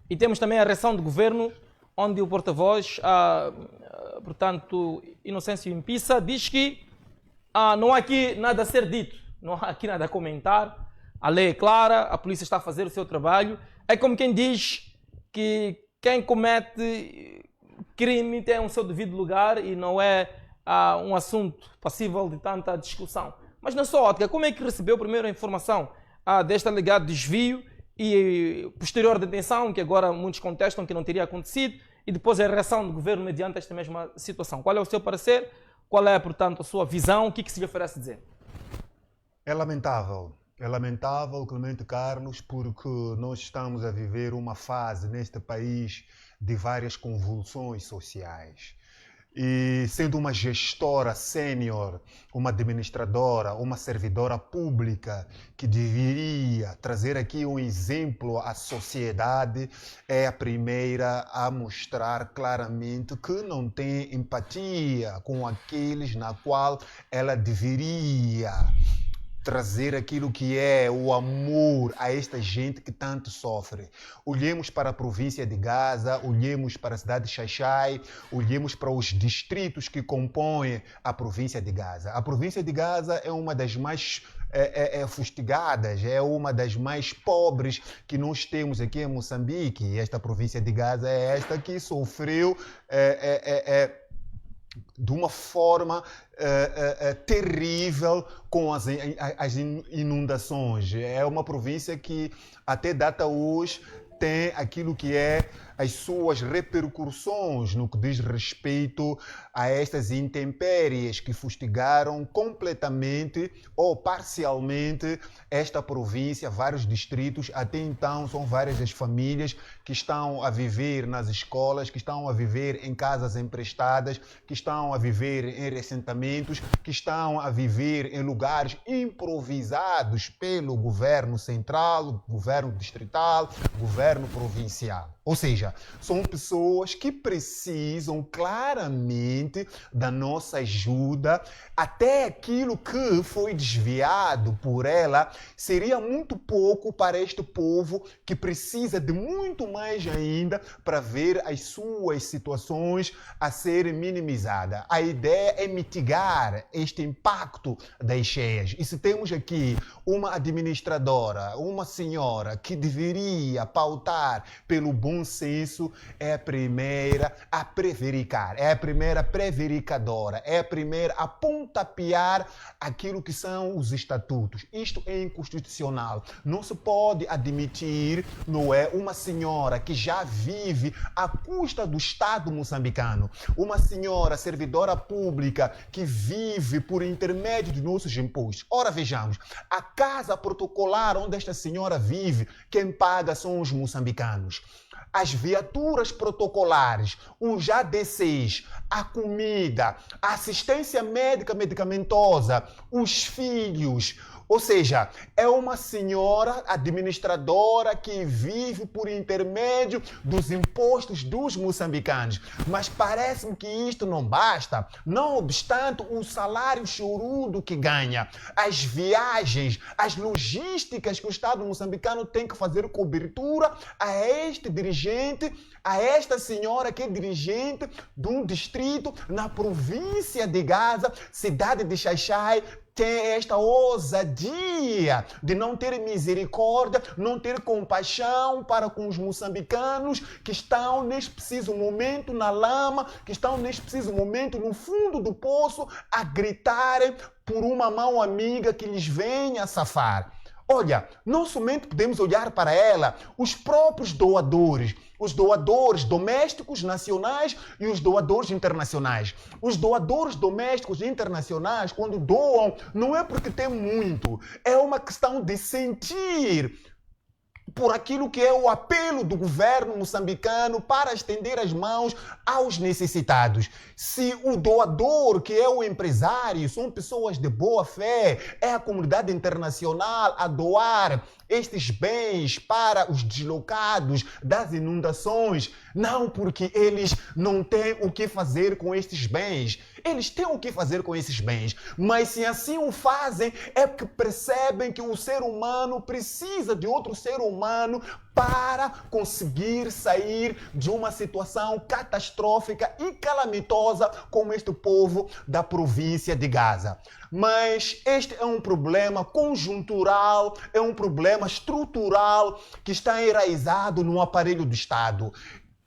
E temos também a reação do governo, onde o porta-voz, portanto, Inocêncio Impissa, diz que não há aqui nada a ser dito, não há aqui nada a comentar, a lei é clara, a polícia está a fazer o seu trabalho. É como quem diz que quem comete crime tem o seu devido lugar e não é um assunto passível de tanta discussão. Mas na sua ótica, como é que recebeu primeiro a informação deste alegado desvio e posterior detenção, que agora muitos contestam que não teria acontecido, e depois a reação do governo mediante esta mesma situação? Qual é o seu parecer? Qual é, portanto, a sua visão? O que se lhe oferece dizer? É lamentável, Clemente Carlos, porque nós estamos a viver uma fase neste país de várias convulsões sociais. E sendo uma gestora sênior, uma administradora, uma servidora pública que deveria trazer aqui um exemplo à sociedade, é a primeira a mostrar claramente que não tem empatia com aqueles na qual ela deveria trazer aquilo que é o amor a esta gente que tanto sofre. Olhemos para a província de Gaza, olhemos para a cidade de Xai-Xai, olhemos para os distritos que compõem a província de Gaza. A província de Gaza é uma das mais fustigadas, é uma das mais pobres que nós temos aqui em Moçambique. Esta província de Gaza é esta que sofreu de uma forma terrível com as inundações. É uma província que até data hoje tem aquilo que é as suas repercussões no que diz respeito a estas intempéries que fustigaram completamente ou parcialmente esta província, vários distritos. Até então são várias as famílias que estão a viver nas escolas, que estão a viver em casas emprestadas, que estão a viver em ressentamentos, que estão a viver em lugares improvisados pelo governo central, governo distrital, governo provincial. Ou seja, são pessoas que precisam claramente da nossa ajuda. Até aquilo que foi desviado por ela seria muito pouco para este povo que precisa de muito mais ainda para ver as suas situações a serem minimizadas. A ideia é mitigar este impacto das cheias. E se temos aqui uma administradora, uma senhora que deveria pautar pelo bom senso, é a primeira a prevaricar, é a primeira prevaricadora, é a primeira a pontapear aquilo que são os estatutos. Isto é inconstitucional. Não se pode admitir, não é, uma senhora que já vive à custa do Estado moçambicano, uma senhora servidora pública que vive por intermédio de nossos impostos. Ora, vejamos, a casa protocolar onde esta senhora vive, quem paga são os moçambicanos. As viaturas protocolares, os ADCs, a comida, a assistência médica medicamentosa, os filhos. Ou seja, é uma senhora administradora que vive por intermédio dos impostos dos moçambicanos. Mas parece-me que isto não basta. Não obstante o salário chorudo que ganha, as viagens, as logísticas que o Estado moçambicano tem que fazer cobertura a este dirigente, a esta senhora que é dirigente de um distrito na província de Gaza, cidade de Xai-Xai, tem esta ousadia de não ter misericórdia, não ter compaixão para com os moçambicanos que estão neste preciso momento na lama, que estão neste preciso momento no fundo do poço a gritarem por uma mão amiga que lhes venha safar. Olha, não somente podemos olhar para ela, os próprios doadores, os doadores domésticos nacionais e os doadores internacionais. Os doadores domésticos e internacionais, quando doam, não é porque tem muito, é uma questão de sentir por aquilo que é o apelo do governo moçambicano para estender as mãos aos necessitados. Se o doador, que é o empresário, são pessoas de boa fé, é a comunidade internacional a doar estes bens para os deslocados das inundações, não porque eles não têm o que fazer com estes bens. Eles têm o que fazer com esses bens, mas se assim o fazem é porque percebem que o ser humano precisa de outro ser humano para conseguir sair de uma situação catastrófica e calamitosa como este povo da província de Gaza. Mas este é um problema conjuntural, é um problema estrutural que está enraizado no aparelho do Estado.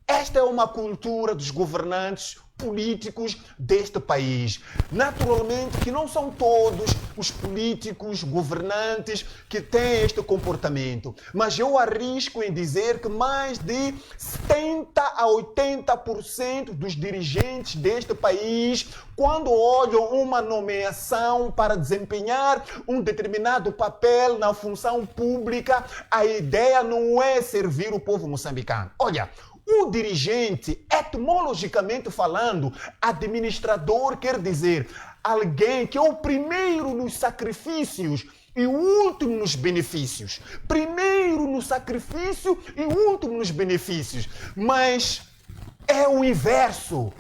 Esta é uma cultura dos governantes políticos deste país. Naturalmente que não são todos os políticos, governantes que têm este comportamento, mas eu arrisco em dizer que mais de 70 a 80% dos dirigentes deste país, quando olham uma nomeação para desempenhar um determinado papel na função pública, a ideia não é servir o povo moçambicano. Olha, o dirigente, etimologicamente falando, administrador quer dizer alguém que é o primeiro nos sacrifícios e o último nos benefícios. Primeiro no sacrifício e último nos benefícios. Mas é o inverso.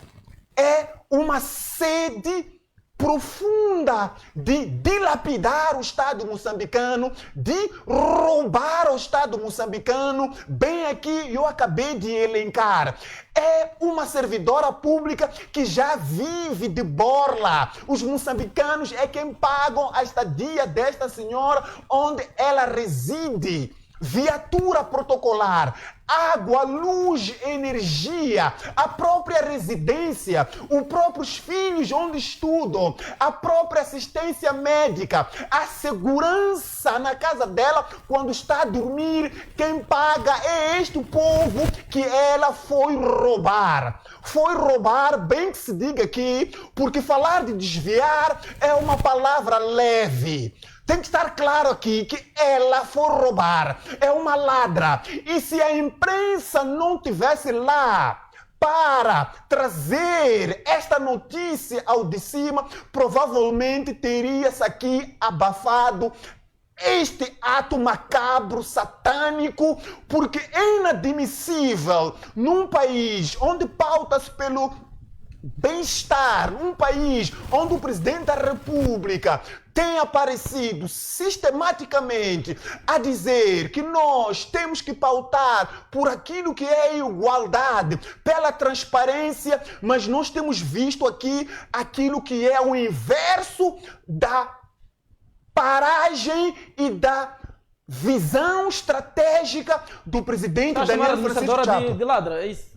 É uma sede profunda de dilapidar o Estado moçambicano, de roubar o Estado moçambicano. Bem aqui eu acabei de elencar. É uma servidora pública que já vive de borla. Os moçambicanos é quem pagam a estadia desta senhora onde ela reside. Viatura protocolar, água, luz, energia, a própria residência, os próprios filhos onde estudam, a própria assistência médica, a segurança na casa dela quando está a dormir, quem paga é este povo que ela foi roubar. Foi roubar, bem que se diga aqui, porque falar de desviar é uma palavra leve. Tem que estar claro aqui que ela foi roubar, é uma ladra. E se a imprensa não tivesse lá para trazer esta notícia ao de cima, provavelmente teria-se aqui abafado este ato macabro, satânico, porque é inadmissível num país onde pauta-se pelo bem-estar, um país onde o presidente da República tem aparecido sistematicamente a dizer que nós temos que pautar por aquilo que é igualdade, pela transparência, mas nós temos visto aqui aquilo que é o inverso da paragem e da visão estratégica do presidente Daniel Francisco Chapo. De ladra, é isso?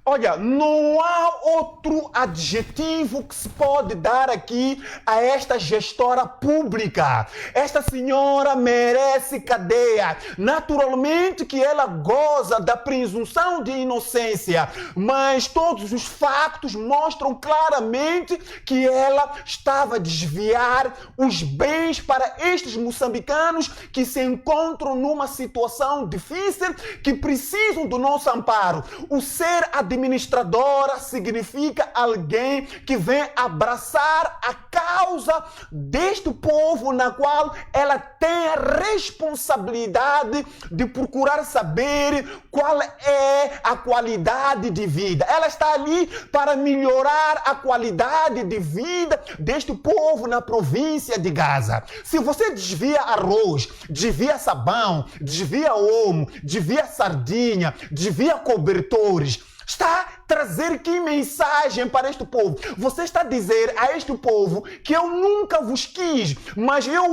Olha, não há outro adjetivo que se pode dar aqui a esta gestora pública. Esta senhora merece cadeia. Naturalmente que ela goza da presunção de inocência, mas todos os factos mostram claramente que ela estava a desviar os bens para estes moçambicanos que se encontram numa situação difícil, que precisam do nosso amparo. O ser administradora significa alguém que vem abraçar a causa deste povo na qual ela tem a responsabilidade de procurar saber qual é a qualidade de vida. Ela está ali para melhorar a qualidade de vida deste povo na província de Gaza. Se você desvia arroz, desvia sabão, desvia omo, desvia sardinha, desvia cobertores, está a trazer que mensagem para este povo? Você está a dizer a este povo que eu nunca vos quis, mas eu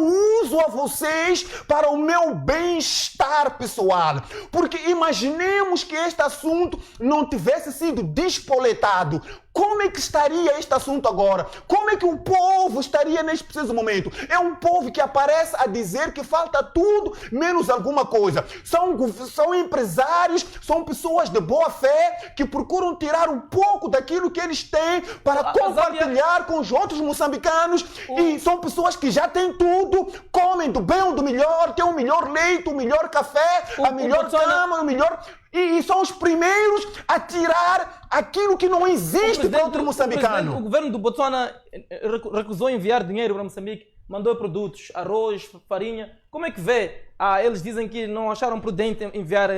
uso a vocês para o meu bem-estar pessoal. Porque imaginemos que este assunto não tivesse sido despoletado. Como é que estaria este assunto agora? Como é que o povo estaria neste preciso momento? É um povo que aparece a dizer que falta tudo menos alguma coisa. São empresários, são pessoas de boa fé que procuram tirar um pouco daquilo que eles têm para compartilhar com os outros moçambicanos. E são pessoas que já têm tudo, comem do bem ou do melhor, têm o melhor leite, o melhor café, a melhor cama, o melhor... E são os primeiros a tirar aquilo que não existe para outro moçambicano. O governo do Botsuana recusou enviar dinheiro para Moçambique, mandou produtos, arroz, farinha. Como é que vê? Eles dizem que não acharam prudente enviar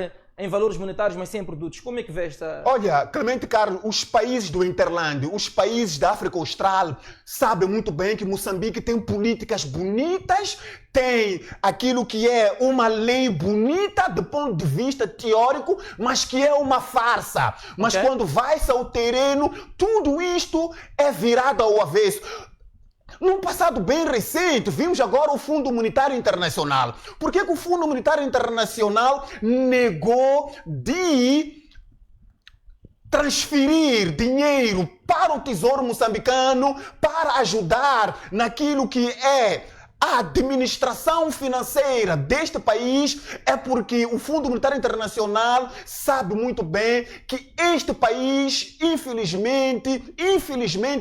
em valores monetários, mas sem produtos. Como é que vê esta... Olha, Clemente Carlos, os países do Interlândia, os países da África Austral, sabem muito bem que Moçambique tem políticas bonitas, tem aquilo que é uma lei bonita do ponto de vista teórico, mas que é uma farsa. Mas quando vai-se ao terreno, tudo isto é virado ao avesso. Num passado bem recente, vimos agora o Fundo Monetário Internacional. Por que o Fundo Monetário Internacional negou de transferir dinheiro para o Tesouro Moçambicano para ajudar naquilo que é a administração financeira deste país? É porque o Fundo Monetário Internacional sabe muito bem que este país, infelizmente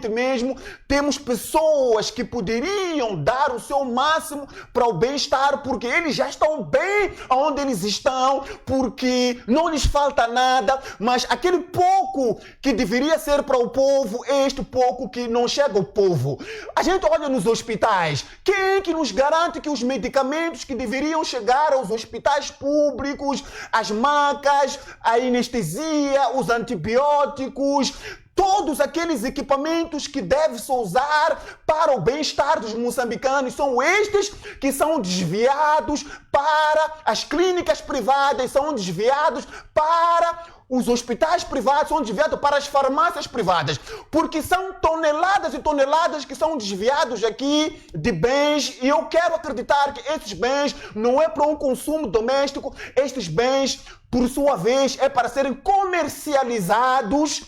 mesmo, temos pessoas que poderiam dar o seu máximo para o bem-estar, porque eles já estão bem onde eles estão, porque não lhes falta nada, mas aquele pouco que deveria ser para o povo é este pouco que não chega ao povo. A gente olha nos hospitais, quem é que nos garante que os medicamentos que deveriam chegar aos hospitais públicos, as macas, a anestesia, os antibióticos, todos aqueles equipamentos que deve-se usar para o bem-estar dos moçambicanos, são estes que são desviados para as clínicas privadas, são desviados para os hospitais privados, são desviados para as farmácias privadas, porque são toneladas e toneladas que são desviados aqui de bens, e eu quero acreditar que esses bens não é para um consumo doméstico, estes bens, por sua vez, é para serem comercializados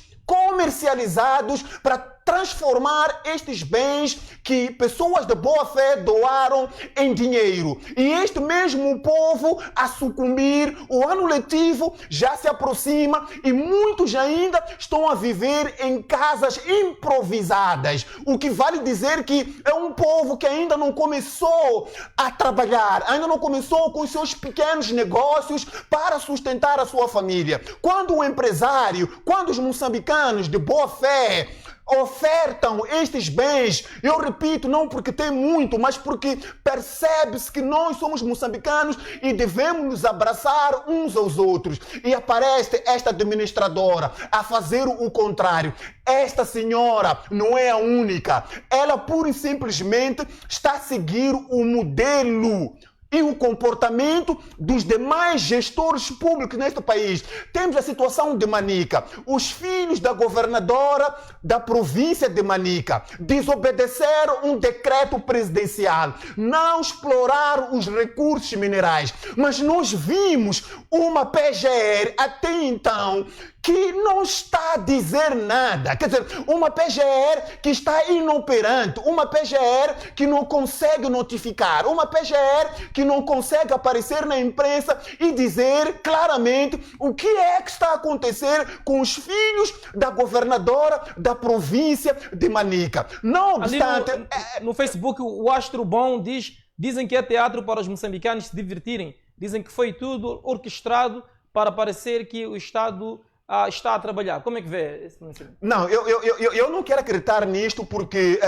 para transformar estes bens que pessoas de boa fé doaram em dinheiro. E este mesmo povo a sucumbir, o ano letivo já se aproxima e muitos ainda estão a viver em casas improvisadas. O que vale dizer que é um povo que ainda não começou a trabalhar, ainda não começou com os seus pequenos negócios para sustentar a sua família. Quando o empresário, quando os moçambicanos de boa fé ofertam estes bens, eu repito, não porque tem muito, mas porque percebe-se que nós somos moçambicanos e devemos nos abraçar uns aos outros. E aparece esta administradora a fazer o contrário. Esta senhora não é a única. Ela pura e simplesmente está a seguir o modelo e o comportamento dos demais gestores públicos neste país. Temos a situação de Manica. Os filhos da governadora da província de Manica desobedeceram um decreto presidencial, não exploraram os recursos minerais. Mas nós vimos uma PGR até então que não está a dizer nada. Quer dizer, uma PGR que está inoperante, uma PGR que não consegue notificar, uma PGR que não consegue aparecer na imprensa e dizer claramente o que é que está a acontecer com os filhos da governadora da província de Manica. Não obstante... No Facebook, o Astro Bom dizem que é teatro para os moçambicanos se divertirem. Dizem que foi tudo orquestrado para parecer que o Estado está a trabalhar. Como é que vê esse princípio? Não, eu não quero acreditar nisto porque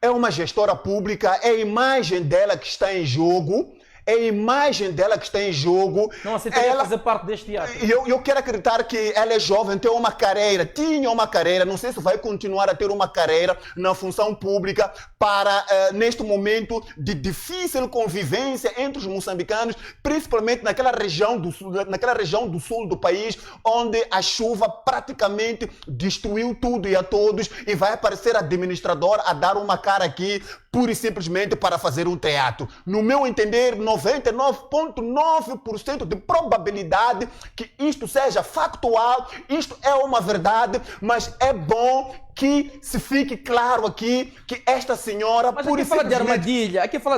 é uma gestora pública, é a imagem dela que está em jogo. É a imagem dela que está em jogo. Não aceitaria fazer parte deste teatro. Eu quero acreditar que ela é jovem, tem uma carreira, tinha uma carreira, não sei se vai continuar a ter uma carreira na função pública para, neste momento de difícil convivência entre os moçambicanos, principalmente naquela região do sul do país, onde a chuva praticamente destruiu tudo e a todos, e vai aparecer a administradora a dar uma cara aqui, pura e simplesmente para fazer um teatro. No meu entender, 99,9% de probabilidade que isto seja factual, isto é uma verdade, mas é bom que se fique claro aqui que esta senhora... Mas aqui fala de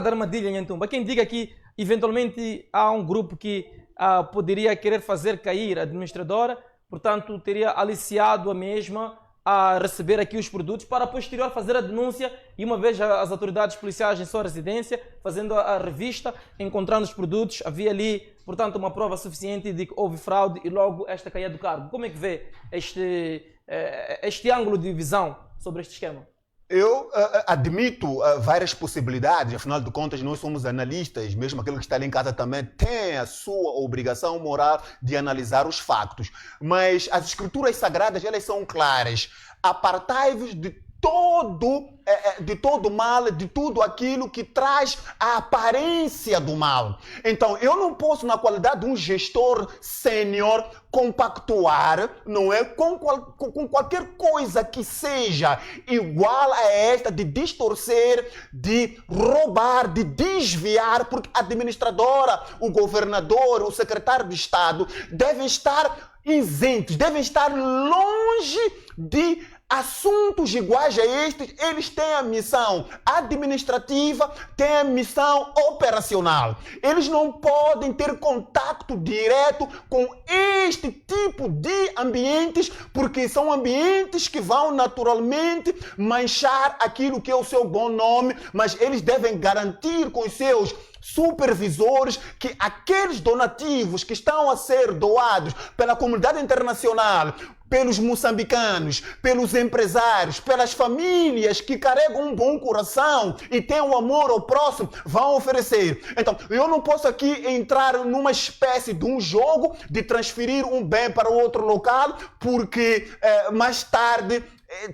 armadilha, Nhantumba. Quem diga que eventualmente há um grupo que poderia querer fazer cair a administradora, portanto teria aliciado a mesma a receber aqui os produtos para posterior fazer a denúncia e uma vez as autoridades policiais em sua residência fazendo a revista, encontrando os produtos, havia ali, portanto, uma prova suficiente de que houve fraude e logo esta caía do cargo. Como é que vê este ângulo de visão sobre este esquema? Eu admito várias possibilidades, afinal de contas nós somos analistas, mesmo aquele que está ali em casa também tem a sua obrigação moral de analisar os factos. Mas as escrituras sagradas, elas são claras. Apartai-vos de todo mal, de tudo aquilo que traz a aparência do mal. Então, eu não posso, na qualidade de um gestor sênior, compactuar, não é, com qualquer coisa que seja igual a esta de distorcer, de roubar, de desviar, porque a administradora, o governador, o secretário de Estado devem estar isentos, devem estar longe de assuntos iguais a estes. Eles têm a missão administrativa, têm a missão operacional. Eles não podem ter contato direto com este tipo de ambientes, porque são ambientes que vão naturalmente manchar aquilo que é o seu bom nome, mas eles devem garantir com os seus supervisores que aqueles donativos que estão a ser doados pela comunidade internacional, pelos moçambicanos, pelos empresários, pelas famílias que carregam um bom coração e têm um amor ao próximo, vão oferecer. Então, eu não posso aqui entrar numa espécie de um jogo de transferir um bem para outro local, porque mais tarde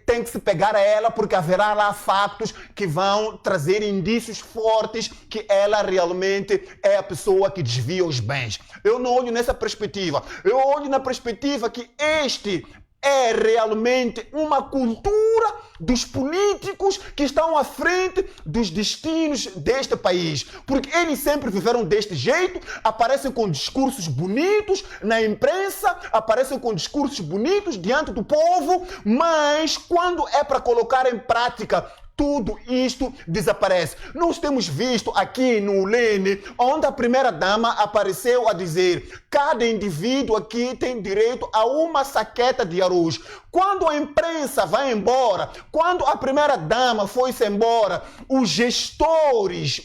tem que se pegar a ela, porque haverá lá fatos que vão trazer indícios fortes que ela realmente é a pessoa que desvia os bens. Eu não olho nessa perspectiva. Eu olho na perspectiva que este é realmente uma cultura dos políticos que estão à frente dos destinos deste país. Porque eles sempre viveram deste jeito, aparecem com discursos bonitos na imprensa, aparecem com discursos bonitos diante do povo, mas quando é para colocar em prática, tudo isto desaparece. Nós temos visto aqui no Lene, onde a primeira-dama apareceu a dizer: cada indivíduo aqui tem direito a uma saqueta de arroz. Quando a imprensa vai embora, quando a primeira-dama foi-se embora, os gestores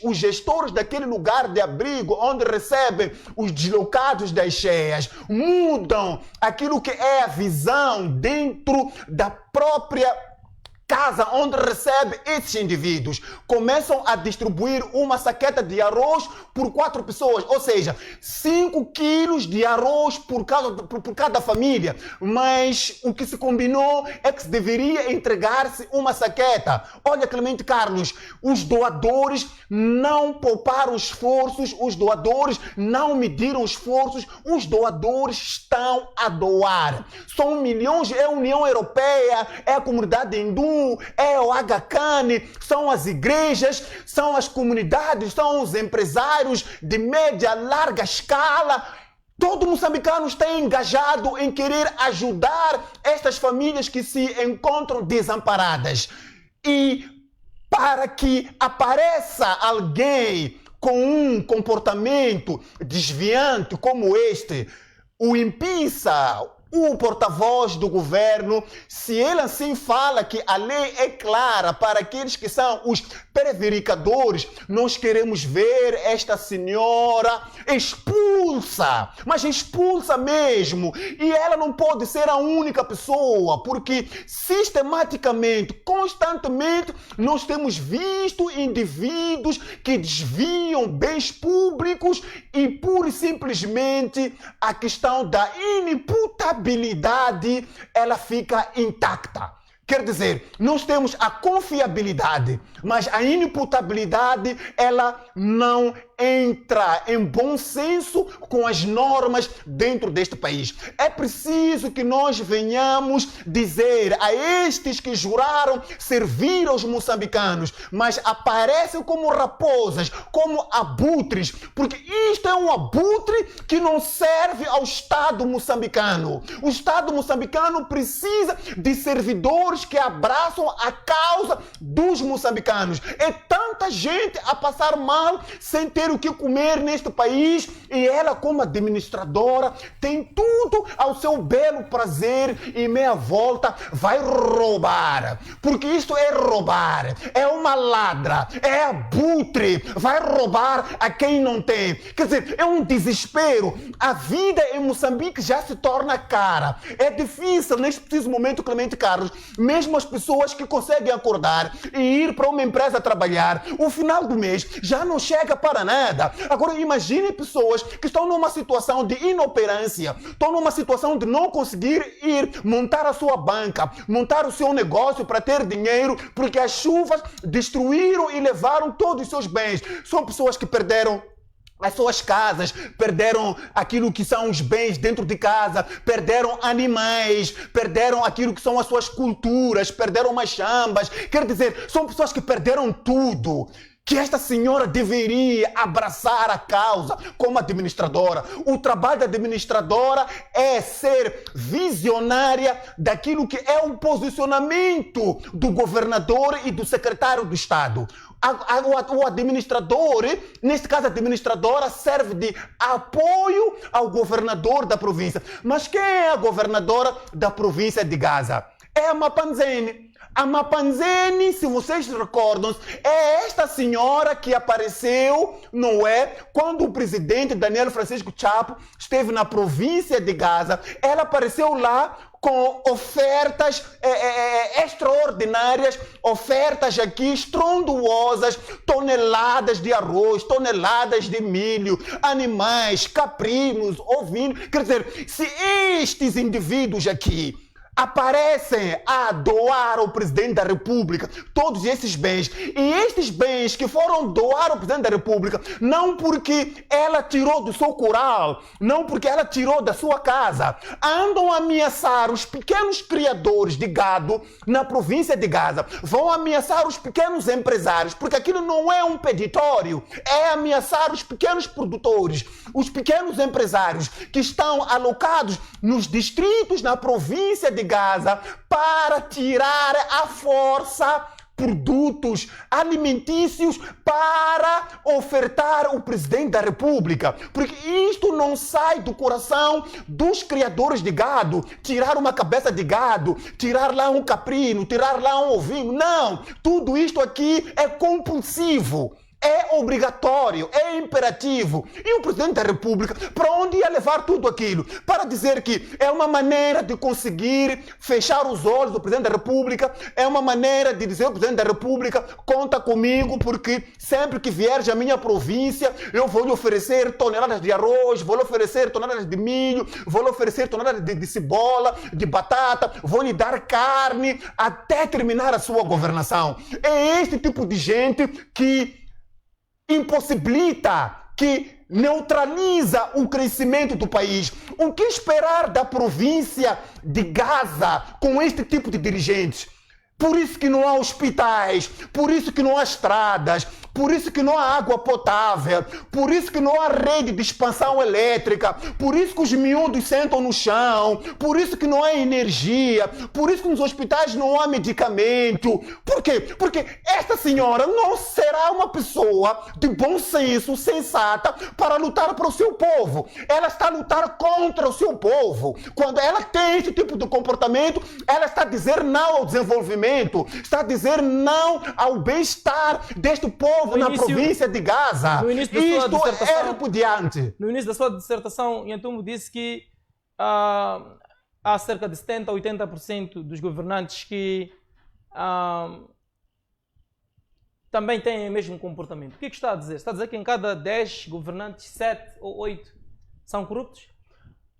daquele lugar de abrigo onde recebem os deslocados das cheias, mudam aquilo que é a visão dentro da própria casa onde recebe esses indivíduos. Começam a distribuir uma saqueta de arroz por 4 pessoas, ou seja, 5 quilos de arroz por cada família. Mas o que se combinou é que se deveria entregar-se uma saqueta. Olha, Clemente Carlos, os doadores não pouparam esforços, os doadores não mediram esforços, os doadores estão a doar. São milhões, é a União Europeia, é a comunidade hindu, é o Aga-Khan, são as igrejas, são as comunidades, são os empresários de média, larga escala. Todo moçambicano está engajado em querer ajudar estas famílias que se encontram desamparadas. E para que apareça alguém com um comportamento desviante como este, o impinsa, o porta-voz do governo, se ele assim fala que a lei é clara para aqueles que são os prevaricadores, nós queremos ver esta senhora expulsa, mas expulsa mesmo. E ela não pode ser a única pessoa, porque sistematicamente, constantemente, nós temos visto indivíduos que desviam bens públicos e pura e simplesmente a questão da inimputabilidade ela fica intacta. Quer dizer, nós temos a confiabilidade, mas a inimputabilidade ela não entra em bom senso com as normas dentro deste país. É preciso que nós venhamos dizer a estes que juraram servir aos moçambicanos, mas aparecem como raposas, como abutres, porque isto é um abutre que não serve ao Estado moçambicano. O Estado moçambicano precisa de servidores que abraçam a causa dos moçambicanos. É tanta gente a passar mal sem ter ter o que comer neste país e ela, como administradora, tem tudo ao seu belo prazer e meia volta vai roubar. Porque isto é roubar, é uma ladra, é abutre, vai roubar a quem não tem. Quer dizer, é um desespero. A vida em Moçambique já se torna cara. É difícil neste preciso momento, Clemente Carlos, mesmo as pessoas que conseguem acordar e ir para uma empresa trabalhar, o final do mês já não chega para nada. Agora imagine pessoas que estão numa situação de inoperância, estão numa situação de não conseguir ir montar a sua banca, montar o seu negócio para ter dinheiro, porque as chuvas destruíram e levaram todos os seus bens. São pessoas que perderam as suas casas, perderam aquilo que são os bens dentro de casa, perderam animais, perderam aquilo que são as suas culturas, perderam machambas. Quer dizer, são pessoas que perderam tudo. Que esta senhora deveria abraçar a causa como administradora. O trabalho da administradora é ser visionária daquilo que é o posicionamento do governador e do secretário do Estado. O administrador, neste caso a administradora, serve de apoio ao governador da província. Mas quem é a governadora da província de Gaza? É a Mapanzene. A Mapanzene, se vocês recordam, é esta senhora que apareceu, não é? Quando o presidente Daniel Francisco Chapo esteve na província de Gaza, ela apareceu lá com ofertas extraordinárias, ofertas aqui estrondoosas, toneladas de arroz, toneladas de milho, animais, caprinos, ovinos. Quer dizer, se estes indivíduos aqui aparecem a doar ao presidente da República todos esses bens, e estes bens que foram doar ao presidente da República, não porque ela tirou do seu curral, não porque ela tirou da sua casa, andam a ameaçar os pequenos criadores de gado na província de Gaza, vão ameaçar os pequenos empresários, porque aquilo não é um peditório, é ameaçar os pequenos produtores, os pequenos empresários que estão alocados nos distritos na província de Gaza para tirar à força produtos alimentícios para ofertar ao presidente da República. Porque isto não sai do coração dos criadores de gado. Tirar uma cabeça de gado, tirar lá um caprino, tirar lá um ovinho. Não! Tudo isto aqui é compulsivo. É obrigatório, é imperativo. E o presidente da República, para onde ia levar tudo aquilo? Para dizer que é uma maneira de conseguir fechar os olhos do presidente da República, é uma maneira de dizer ao presidente da República, conta comigo, porque sempre que vieres à minha província, eu vou lhe oferecer toneladas de arroz, vou lhe oferecer toneladas de milho, vou lhe oferecer toneladas de cebola, de batata, vou lhe dar carne, até terminar a sua governação. É este tipo de gente que impossibilita, que neutraliza o crescimento do país. O que esperar da província de Gaza com este tipo de dirigentes? Por isso que não há hospitais, por isso que não há estradas, por isso que não há água potável, por isso que não há rede de expansão elétrica, por isso que os miúdos sentam no chão, por isso que não há energia, por isso que nos hospitais não há medicamento. Por quê? Porque esta senhora não será uma pessoa de bom senso, sensata, para lutar para o seu povo. Ela está a lutar contra o seu povo. Quando ela tem esse tipo de comportamento, ela está a dizer não ao desenvolvimento, está a dizer não ao bem-estar deste povo na província de Gaza. Isto é repudiante. No início da sua dissertação, Yantumbo disse que há cerca de 70% a 80% dos governantes que também têm o mesmo comportamento. O que está a dizer? Está a dizer que em cada 10 governantes, 7 ou 8 são corruptos?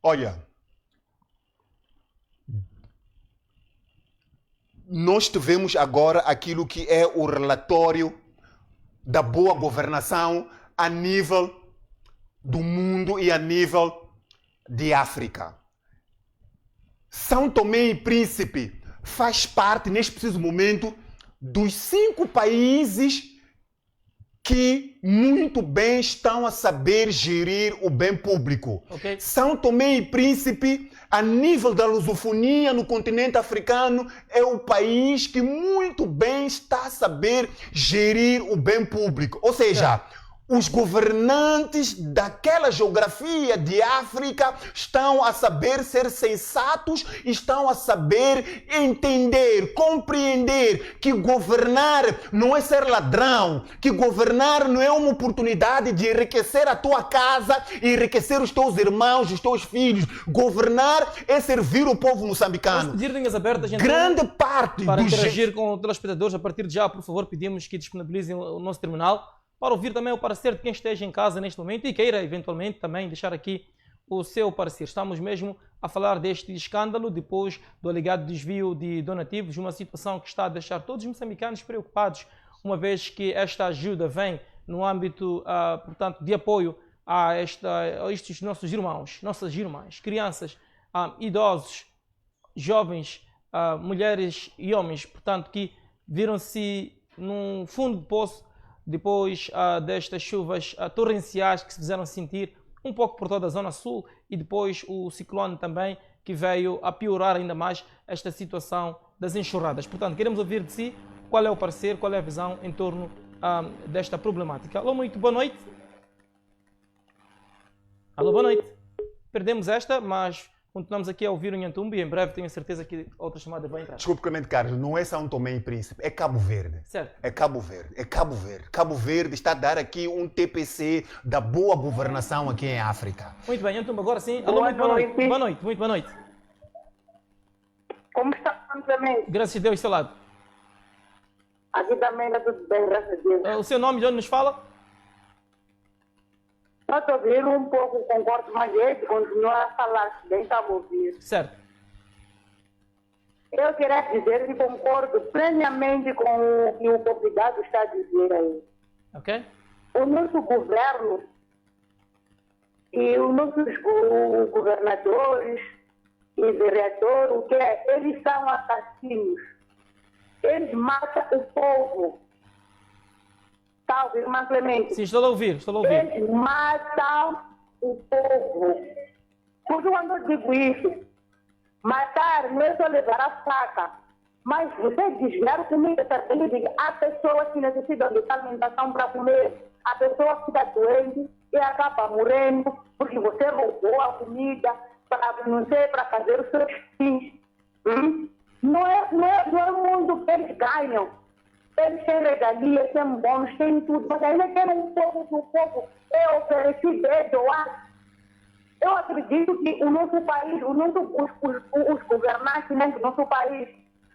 Olha, nós tivemos agora aquilo que é o relatório da boa governação a nível do mundo e a nível de África. São Tomé e Príncipe faz parte, neste preciso momento, dos 5 países que muito bem estão a saber gerir o bem público. Okay. São Tomé e Príncipe, a nível da lusofonia no continente africano, é o país que muito bem está a saber gerir o bem público. Ou seja, os governantes daquela geografia de África estão a saber ser sensatos, estão a saber entender, compreender que governar não é ser ladrão, que governar não é uma oportunidade de enriquecer a tua casa, enriquecer os teus irmãos, os teus filhos. Governar é servir o povo moçambicano. Pedir linhas abertas, então, grande parte para dos interagir com os telespectadores. A partir de já, por favor, pedimos que disponibilizem o nosso terminal para ouvir também o parecer de quem esteja em casa neste momento e queira eventualmente também deixar aqui o seu parecer. Estamos mesmo a falar deste escândalo depois do alegado desvio de donativos, uma situação que está a deixar todos os moçambicanos preocupados, uma vez que esta ajuda vem no âmbito, portanto, de apoio a estes nossos irmãos, nossas irmãs, crianças, idosos, jovens, mulheres e homens, portanto, que viram-se num fundo de poço depois destas chuvas torrenciais que se fizeram sentir um pouco por toda a zona sul e depois o ciclone também que veio a piorar ainda mais esta situação das enxurradas. Portanto, queremos ouvir de si qual é o parecer, qual é a visão em torno desta problemática. Alô, muito boa noite. Alô, boa noite. Perdemos esta, mas continuamos aqui a ouvir o Nhantumbi e em breve tenho certeza que outra chamada vai entrar. Desculpe, Clemente Carlos, não é São Tomé e Príncipe, é Cabo Verde. Certo. É Cabo Verde, é Cabo Verde. Cabo Verde está a dar aqui um TPC da boa governação aqui em África. Muito bem, Nhantumbi, agora sim. Alô, muito boa noite. Boa noite, muito boa noite. Como está também? Graças a Deus, seu lado. Aqui também está tudo bem, graças a Deus. O seu nome, de onde nos fala? Só estou ouvindo um pouco, concordo, mas ele continua a falar, bem estava a ouvir. Certo. Eu queria dizer que concordo plenamente com o que o convidado está a dizer aí. Ok. O nosso governo e os nossos governadores e vereadores, o que é? Eles são assassinos. Eles matam o povo. Salve, irmã Clemente. Sim, estou a ouvir, estou a ouvir. Eles matam o povo. Por que quando eu digo isso? Matar não é só levar a faca, mas você desviar comida também. Há pessoas que necessitam de alimentação para comer. A pessoa fica doente e acaba morrendo porque você roubou a comida para, não sei, para fazer os seus fins. Não é o mundo que eles ganham. Eles têm regalias, têm bônus, têm tudo, mas ainda querem um pouco que o povo é oferecido, é doado. Eu acredito que o nosso país, os governantes do nosso país,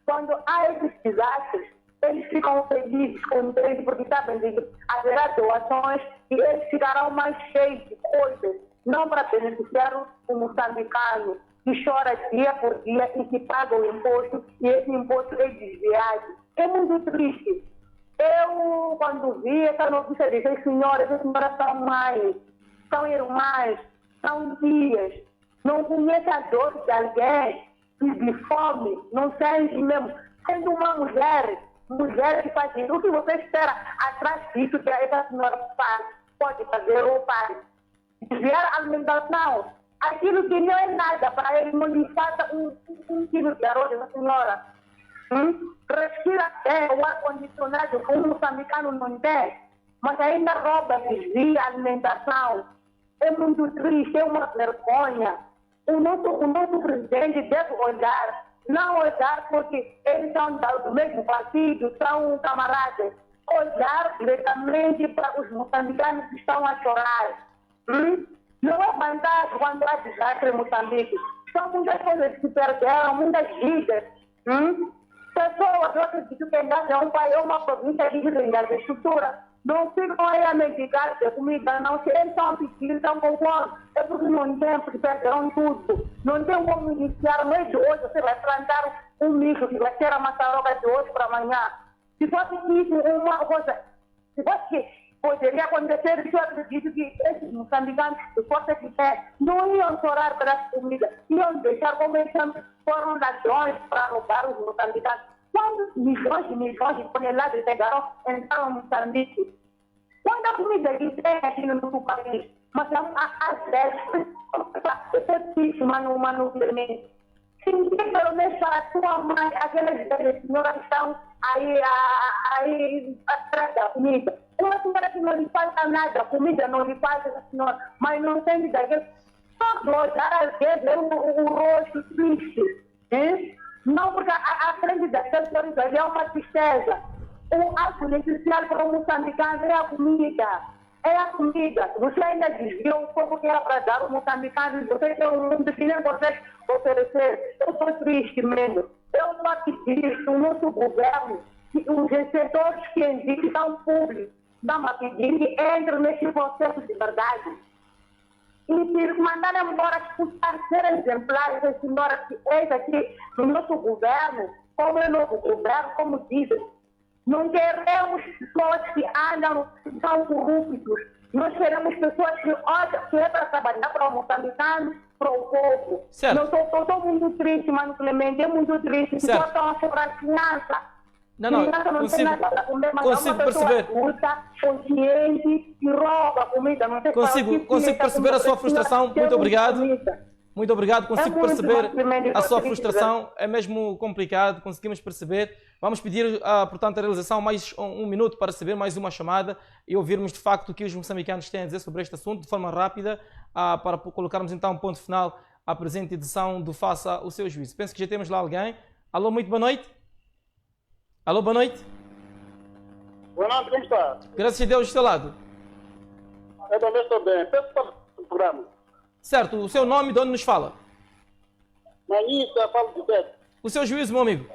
quando há esses desastres, eles ficam felizes, contentes, porque sabem que haverá doações e eles ficarão mais cheios de coisas, não para beneficiar o moçambicano, que chora dia por dia e que paga o imposto, e esse imposto é desviado. É muito triste. Eu, quando vi essa notícia, disse: as senhoras são mães, são irmãs, são tias, não conhecem a dor de alguém, de fome, não sente mesmo. Sendo uma mulher que faz isso, o que você espera atrás disso que essa senhora faz, pode fazer ou faz? Desviar a alimentação, aquilo que não é nada para ele, não lhe falta um quilo de arroz da senhora. Respira bem, o ar-condicionado, o moçambicano não tem, mas ainda rouba, desvia a alimentação. É muito triste, é uma vergonha. O nosso presidente deve olhar, não olhar porque eles são do mesmo partido, são camaradas. Olhar diretamente para os moçambicanos que estão a chorar. Não é vantagem quando há desastre em Moçambique. São muitas coisas que se perderam, muitas vidas. Pessoas, eu acredito que é um país, é uma província que vive em agricultura. Não ficam aí a mendigar de comida, não. Se eles estão pedindo, estão com fome, é porque não tem, porque perderam tudo. Não tem como iniciar, no mês de hoje você vai plantar um milho que vai ser a maçaroca de hoje para amanhã. Se fosse isso, uma coisa, se fosse que poderia acontecer, eu acredito que esses moçambicanos, se fosse que não iam chorar pela comida, iam deixar como eles foram ladrões para roubar os moçambicanos. Quantos milhões de toneladas chegaram entraram no Moçambique? Quanta comida que tem aqui no nosso país? Mas às vezes, é triste, mano, Clemente. Se ninguém pelo menos para a sua mãe, aquelas velhas senhoras que estão aí atrás da comida, Uma senhora que não lhe falta nada, comida não lhe falta, essa senhora, mas não tem daquele. Só olhar às vezes o rosto triste. Hein? Não, porque a frente daquele senhor ali é uma tristeza. O ato necessário para o moçambicano é a comida. É a comida. Você ainda desviou o pouco que era para dar ao moçambicano e você tem um mundo que nem consegue oferecer. Eu estou triste mesmo. Eu estou a pedir que o nosso governo, que os setores que estão públicos, estão a pedir que entrem nesse processo de verdade. E se mandarem embora escutar ser exemplares, as senhoras que entram aqui no nosso governo, como é o novo governo, como dizem, não queremos pessoas que andam, que são corruptos. Nós queremos pessoas que olham, que é para trabalhar para o moçambicano, para o povo. Certo. Não estou muito triste, Mano Clemente, é muito triste. Certo. Pessoas estão a sobrar criança. Não, consigo perceber. Adulta, consciente e rouba comida. Não sei Consigo perceber a sua frustração. Muito obrigado. Muito obrigado, consigo perceber a sua frustração. É mesmo complicado, conseguimos perceber. Vamos pedir, portanto, a realização mais um minuto para receber mais uma chamada e ouvirmos de facto o que os moçambicanos têm a dizer sobre este assunto de forma rápida, para colocarmos então um ponto final à presente edição do Faça o Seu Juízo. Penso que já temos lá alguém. Alô, muito boa noite. Alô, boa noite. Boa noite, como está? Graças a Deus, do seu lado. Eu também estou bem. Peço para o programa. Certo, o seu nome, de onde nos fala? Manita, falo de Beto. O seu juízo, meu amigo.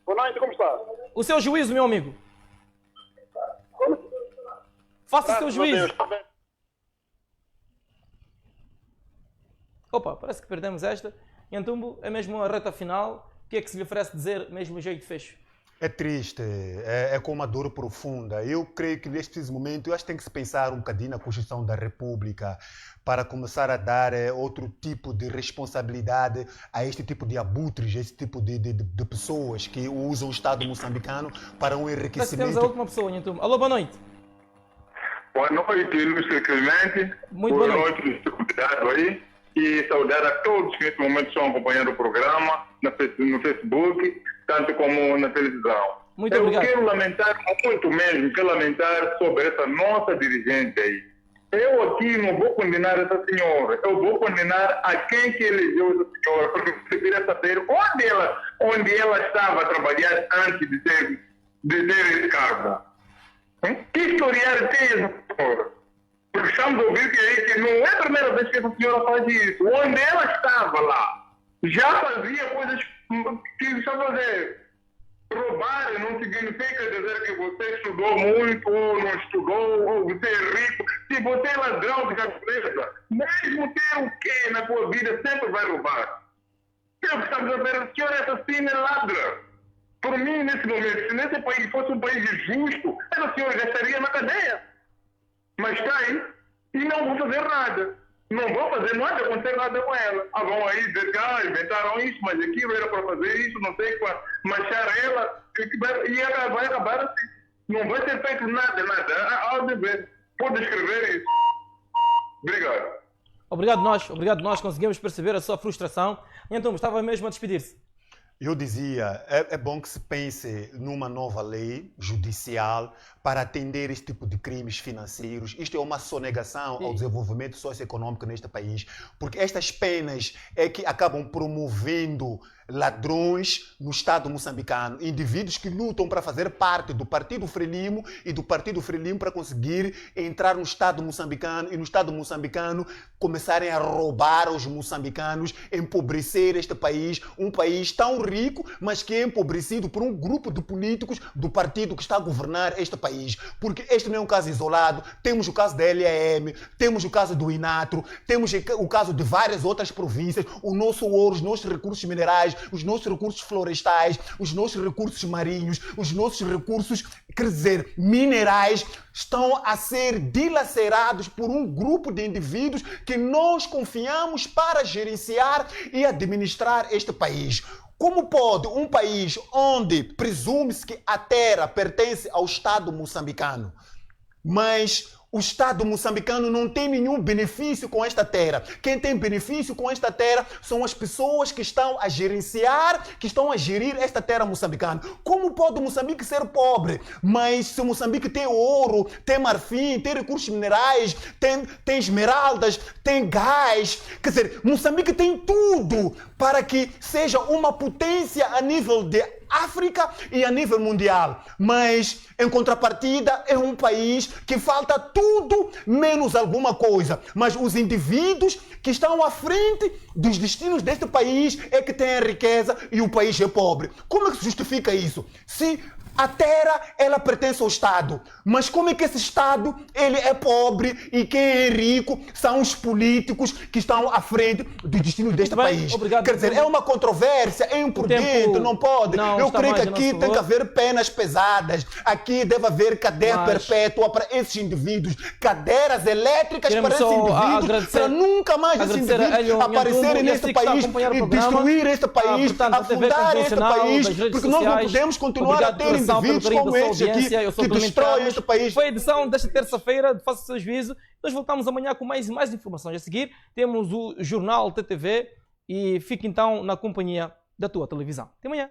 Boa noite, como está? O seu juízo, meu amigo. Faça o seu juízo. Opa, parece que perdemos esta. Nhantumbo, é mesmo a reta final. O que é que se lhe oferece dizer, mesmo o jeito de fecho? É triste, é com uma dor profunda. Eu creio que neste preciso momento, eu acho que tem que se pensar um bocadinho na Constituição da República para começar a dar outro tipo de responsabilidade a este tipo de abutres, a este tipo de pessoas que usam o Estado moçambicano para um enriquecimento. Temos a última pessoa, Nhantumbo. Alô, boa noite. Boa noite, Luís Clemente. Muito boa noite. Luís convidado aí. E saudar a todos que neste momento estão acompanhando o programa no Facebook, tanto como na televisão. Muito obrigado. Eu quero lamentar, muito mesmo, quero lamentar sobre essa nossa dirigente aí. Eu aqui não vou condenar essa senhora, eu vou condenar a quem que elegeu essa senhora, porque você queria saber onde ela estava a trabalhar antes de ter esse cargo. Que historial tem essa senhora? Porque estamos a ouvir que não é a primeira vez que essa senhora faz isso. Onde ela estava lá, já fazia coisas que estão a fazer. Roubar não significa dizer que você estudou muito ou não estudou, ou você é rico. Se você é ladrão de natureza, mesmo ter o que na sua vida, sempre vai roubar. É o que estamos a ver, a senhora é assassina e ladra. Por mim, nesse momento, se nesse país fosse um país justo, essa senhora já estaria na cadeia. Mas está aí e não vou fazer nada. Não vou fazer nada, acontecer nada com ela. Vão aí dizer que inventaram isso, mas aquilo era para fazer isso, não sei para manchar ela. E ela vai acabar assim. Não vai ser feito nada. Ao dever. Pode escrever isso. Obrigado. Obrigado nós, conseguimos perceber a sua frustração. Então, estava mesmo a despedir-se. Eu dizia, é bom que se pense numa nova lei judicial para atender este tipo de crimes financeiros. Isto é uma sonegação ao desenvolvimento socioeconômico neste país, porque estas penas é que acabam promovendo ladrões no Estado moçambicano, indivíduos que lutam para fazer parte do Partido Frelimo e do Partido Frelimo para conseguir entrar no Estado moçambicano e no Estado moçambicano começarem a roubar aos moçambicanos, empobrecer este país, um país tão rico, mas que é empobrecido por um grupo de políticos do partido que está a governar este país. Porque este não é um caso isolado, temos o caso da LAM, temos o caso do Inatro, temos o caso de várias outras províncias, o nosso ouro, os nossos recursos minerais, os nossos recursos florestais, os nossos recursos marinhos, os nossos recursos, quer dizer, minerais, estão a ser dilacerados por um grupo de indivíduos que nós confiamos para gerenciar e administrar este país. Como pode um país onde presume-se que a terra pertence ao Estado moçambicano, mas o Estado moçambicano não tem nenhum benefício com esta terra. Quem tem benefício com esta terra são as pessoas que estão a gerenciar, que estão a gerir esta terra moçambicana. Como pode Moçambique ser pobre? Mas se Moçambique tem ouro, tem marfim, tem recursos minerais, tem esmeraldas, tem gás, quer dizer, Moçambique tem tudo para que seja uma potência a nível de África e a nível mundial, mas em contrapartida é um país que falta tudo menos alguma coisa, mas os indivíduos que estão à frente dos destinos deste país é que têm a riqueza e o país é pobre. Como é que se justifica isso? Se a terra, ela pertence ao Estado, mas como é que esse Estado, ele é pobre e quem é rico são os políticos que estão à frente dos destinos deste país? Obrigado. Quer dizer, é uma controvérsia, é imprudente, não pode. Eu creio que aqui tem que haver penas pesadas, aqui deve haver cadeia perpétua para esses indivíduos, cadeiras elétricas para esses indivíduos, para nunca mais esses indivíduos aparecerem neste país e destruir este país, afundar este país, porque nós não podemos continuar a ter indivíduos como este aqui que destroem este país. Foi a edição desta terça-feira, faça o seu juízo. Nós voltamos amanhã com mais informações. A seguir temos o Jornal TTV e fique então na companhia da tua televisão. Até amanhã.